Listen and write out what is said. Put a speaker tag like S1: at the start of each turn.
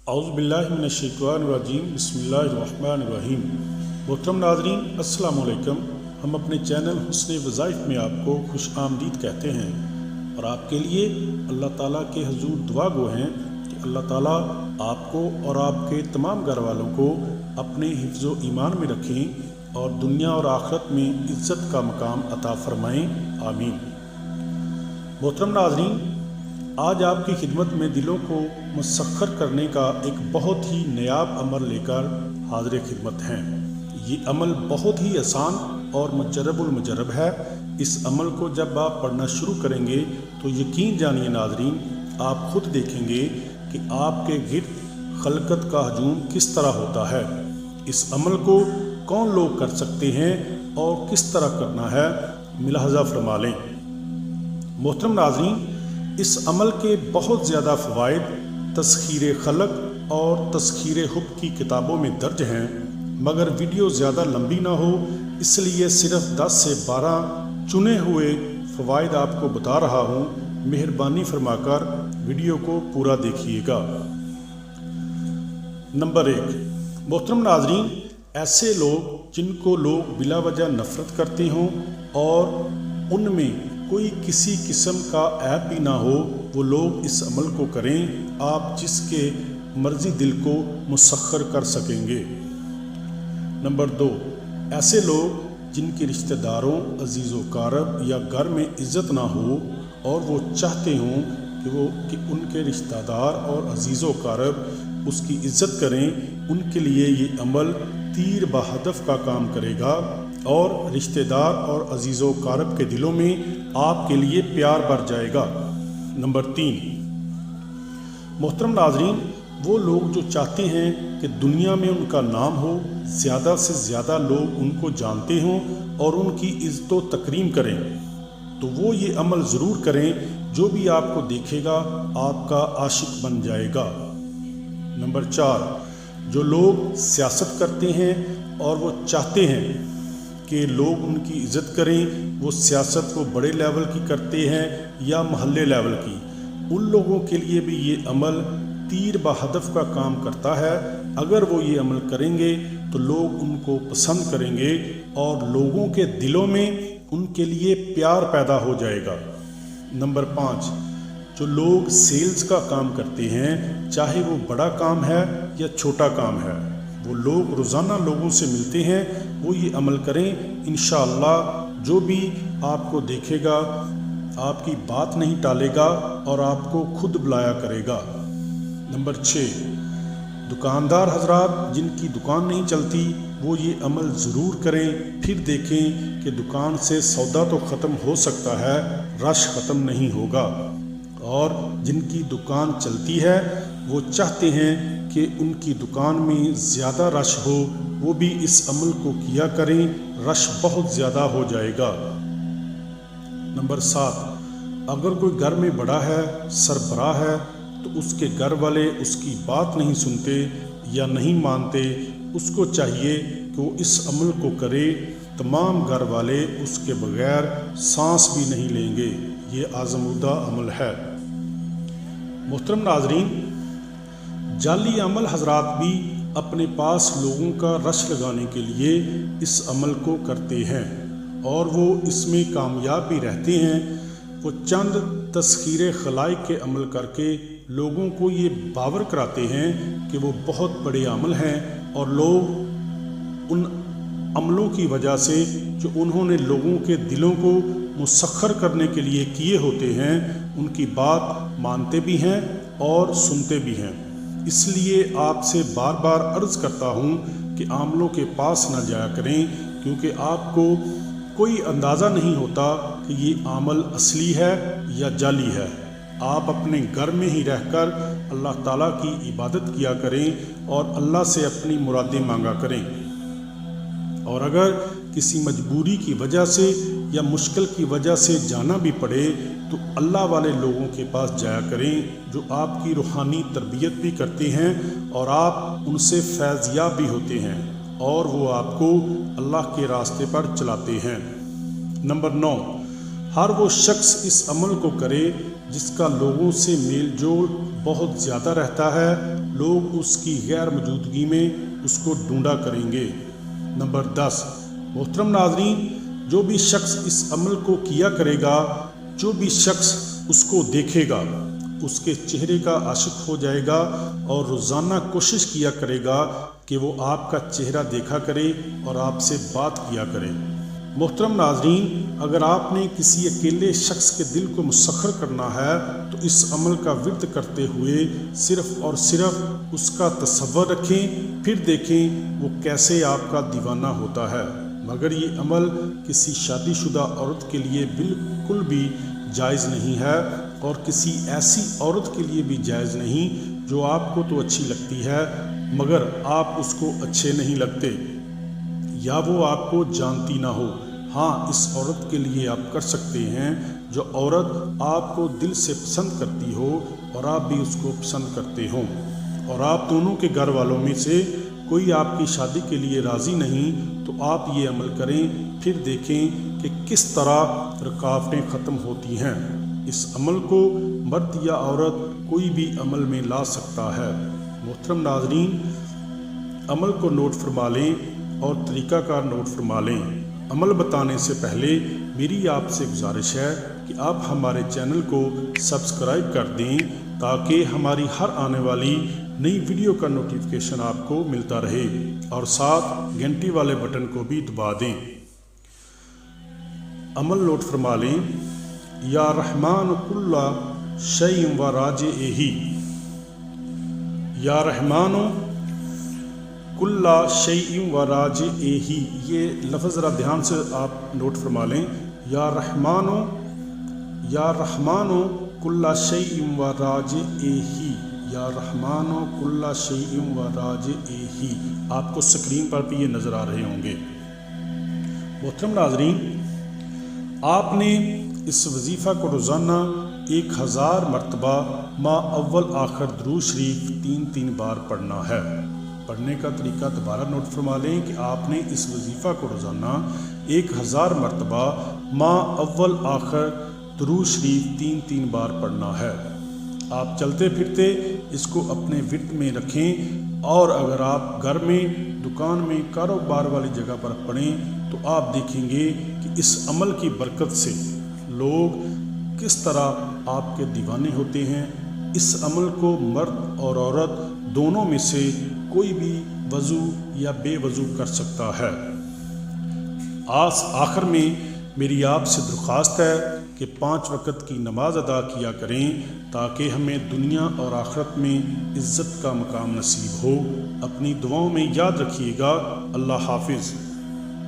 S1: اعوذ باللہ من الشیطان الرجیم بسم اللہ الرحمن الرحیم۔ محترم ناظرین السلام علیکم۔ ہم اپنے چینل حسن وظائف میں آپ کو خوش آمدید کہتے ہیں اور آپ کے لیے اللہ تعالیٰ کے حضور دعا گو ہیں کہ اللہ تعالیٰ آپ کو اور آپ کے تمام گھر والوں کو اپنے حفظ و ایمان میں رکھیں اور دنیا اور آخرت میں عزت کا مقام عطا فرمائیں، آمین۔ محترم ناظرین، آج آپ کی خدمت میں دلوں کو مسخر کرنے کا ایک بہت ہی نایاب عمل لے کر حاضر خدمت ہیں۔ یہ عمل بہت ہی آسان اور مجرب المجرب ہے۔ اس عمل کو جب آپ پڑھنا شروع کریں گے تو یقین جانیے ناظرین، آپ خود دیکھیں گے کہ آپ کے گرد خلقت کا ہجوم کس طرح ہوتا ہے۔ اس عمل کو کون لوگ کر سکتے ہیں اور کس طرح کرنا ہے، ملاحظہ فرما لیں۔ محترم ناظرین، اس عمل کے بہت زیادہ فوائد تسخیر خلق اور تسخیر حب کی کتابوں میں درج ہیں، مگر ویڈیو زیادہ لمبی نہ ہو اس لیے صرف 10 سے 12 چنے ہوئے فوائد آپ کو بتا رہا ہوں۔ مہربانی فرما کر ویڈیو کو پورا دیکھیے گا۔ نمبر 1، محترم ناظرین، ایسے لوگ جن کو لوگ بلا وجہ نفرت کرتے ہوں اور ان میں کوئی کسی قسم کا عیب بھی نہ ہو، وہ لوگ اس عمل کو کریں، آپ جس کے مرضی دل کو مسخر کر سکیں گے۔ نمبر 2، ایسے لوگ جن کے رشتہ داروں، عزیز و اقارب یا گھر میں عزت نہ ہو اور وہ چاہتے ہوں کہ ان کے رشتہ دار اور عزیز و اقارب اس کی عزت کریں، ان کے لیے یہ عمل تیر بہدف کا کام کرے گا اور رشتہ دار اور عزیز و اقارب کے دلوں میں آپ کے لیے پیار بڑھ جائے گا۔ نمبر 3، محترم ناظرین، وہ لوگ جو چاہتے ہیں کہ دنیا میں ان کا نام ہو، زیادہ سے زیادہ لوگ ان کو جانتے ہوں اور ان کی عزت و تکریم کریں، تو وہ یہ عمل ضرور کریں۔ جو بھی آپ کو دیکھے گا آپ کا عاشق بن جائے گا۔ نمبر 4، جو لوگ سیاست کرتے ہیں اور وہ چاہتے ہیں کہ لوگ ان کی عزت کریں، وہ سیاست کو بڑے لیول کی کرتے ہیں یا محلے لیول کی، ان لوگوں کے لیے بھی یہ عمل تیر بہدف کا کام کرتا ہے۔ اگر وہ یہ عمل کریں گے تو لوگ ان کو پسند کریں گے اور لوگوں کے دلوں میں ان کے لیے پیار پیدا ہو جائے گا۔ نمبر 5، جو لوگ سیلز کا کام کرتے ہیں، چاہے وہ بڑا کام ہے یا چھوٹا کام ہے، وہ لوگ روزانہ لوگوں سے ملتے ہیں، وہ یہ عمل کریں، انشاءاللہ جو بھی آپ کو دیکھے گا آپ کی بات نہیں ٹالے گا اور آپ کو خود بلایا کرے گا۔ نمبر 6، دکاندار حضرات جن کی دکان نہیں چلتی وہ یہ عمل ضرور کریں، پھر دیکھیں کہ دکان سے سودا تو ختم ہو سکتا ہے، رش ختم نہیں ہوگا۔ اور جن کی دکان چلتی ہے وہ چاہتے ہیں کہ ان کی دکان میں زیادہ رش ہو، وہ بھی اس عمل کو کیا کریں، رش بہت زیادہ ہو جائے گا۔ نمبر 7، اگر کوئی گھر میں بڑا ہے، سربراہ ہے، تو اس کے گھر والے اس کی بات نہیں سنتے یا نہیں مانتے، اس کو چاہیے کہ وہ اس عمل کو کرے، تمام گھر والے اس کے بغیر سانس بھی نہیں لیں گے۔ یہ آزمودہ عمل ہے۔ محترم ناظرین، جعلی عمل حضرات بھی اپنے پاس لوگوں کا رش لگانے کے لیے اس عمل کو کرتے ہیں اور وہ اس میں کامیاب بھی رہتے ہیں۔ وہ چند تسخیر خلائق کے عمل کر کے لوگوں کو یہ باور کراتے ہیں کہ وہ بہت بڑے عمل ہیں اور لوگ ان عملوں کی وجہ سے جو انہوں نے لوگوں کے دلوں کو مسخر کرنے کے لیے کیے ہوتے ہیں، ان کی بات مانتے بھی ہیں اور سنتے بھی ہیں۔ اس لیے آپ سے بار بار عرض کرتا ہوں کہ عاملوں کے پاس نہ جایا کریں، کیونکہ آپ کو کوئی اندازہ نہیں ہوتا کہ یہ عمل اصلی ہے یا جعلی ہے۔ آپ اپنے گھر میں ہی رہ کر اللہ تعالیٰ کی عبادت کیا کریں اور اللہ سے اپنی مرادیں مانگا کریں، اور اگر کسی مجبوری کی وجہ سے یا مشکل کی وجہ سے جانا بھی پڑے تو اللہ والے لوگوں کے پاس جایا کریں جو آپ کی روحانی تربیت بھی کرتے ہیں اور آپ ان سے فیض یاب بھی ہوتے ہیں اور وہ آپ کو اللہ کے راستے پر چلاتے ہیں۔ نمبر 9، ہر وہ شخص اس عمل کو کرے جس کا لوگوں سے میل جول بہت زیادہ رہتا ہے، لوگ اس کی غیر موجودگی میں اس کو ڈھونڈا کریں گے۔ نمبر 10، محترم ناظرین، جو بھی شخص اس عمل کو کیا کرے گا، جو بھی شخص اس کو دیکھے گا، اس کے چہرے کا عاشق ہو جائے گا اور روزانہ کوشش کیا کرے گا کہ وہ آپ کا چہرہ دیکھا کرے اور آپ سے بات کیا کرے۔ محترم ناظرین، اگر آپ نے کسی اکیلے شخص کے دل کو مسخر کرنا ہے تو اس عمل کا ورد کرتے ہوئے صرف اور صرف اس کا تصور رکھیں، پھر دیکھیں وہ کیسے آپ کا دیوانہ ہوتا ہے۔ مگر یہ عمل کسی شادی شدہ عورت کے لیے بالکل بھی جائز نہیں ہے، اور کسی ایسی عورت کے لیے بھی جائز نہیں جو آپ کو تو اچھی لگتی ہے مگر آپ اس کو اچھے نہیں لگتے، یا وہ آپ کو جانتی نہ ہو۔ ہاں، اس عورت کے لیے آپ کر سکتے ہیں جو عورت آپ کو دل سے پسند کرتی ہو اور آپ بھی اس کو پسند کرتے ہوں، اور آپ دونوں کے گھر والوں میں سے کوئی آپ کی شادی کے لیے راضی نہیں، تو آپ یہ عمل کریں، پھر دیکھیں کہ کس طرح رکاوٹیں ختم ہوتی ہیں۔ اس عمل کو مرد یا عورت کوئی بھی عمل میں لا سکتا ہے۔ محترم ناظرین، عمل کو نوٹ فرما لیں اور طریقہ کار نوٹ فرما لیں۔ عمل بتانے سے پہلے میری آپ سے گزارش ہے کہ آپ ہمارے چینل کو سبسکرائب کر دیں تاکہ ہماری ہر آنے والی نئی ویڈیو کا نوٹیفیکیشن آپ کو ملتا رہے، اور ساتھ گھنٹی والے بٹن کو بھی دبا دیں۔ عمل نوٹ فرما لیں۔ یا رحمان کل شیء و راجعہ، یا رحمان کل شیء و راجعہ، یہ لفظ ذرا دھیان سے آپ نوٹ فرما لیں۔ یا رحمان کل شیء و راجعہ، یا رحمان کل شیء و راجعہ، آپ کو سکرین پر بھی یہ نظر آ رہے ہوں گے۔ محترم ناظرین، آپ نے اس وظیفہ کو روزانہ 1000 مرتبہ ما اول آخر درود شریف 3 بار پڑھنا ہے۔ پڑھنے کا طریقہ دوبارہ نوٹ فرما لیں کہ آپ نے اس وظیفہ کو روزانہ 1000 مرتبہ ما اول آخر درود شریف 3 بار پڑھنا ہے۔ آپ چلتے پھرتے اس کو اپنے ورد میں رکھیں، اور اگر آپ گھر میں، دکان میں، کاروبار والی جگہ پر پڑھیں تو آپ دیکھیں گے کہ اس عمل کی برکت سے لوگ کس طرح آپ کے دیوانے ہوتے ہیں۔ اس عمل کو مرد اور عورت دونوں میں سے کوئی بھی وضو یا بے وضو کر سکتا ہے۔ آخر میں میری آپ سے درخواست ہے کہ 5 وقت کی نماز ادا کیا کریں تاکہ ہمیں دنیا اور آخرت میں عزت کا مقام نصیب ہو۔ اپنی دعاؤں میں یاد رکھیے گا۔ اللہ حافظ۔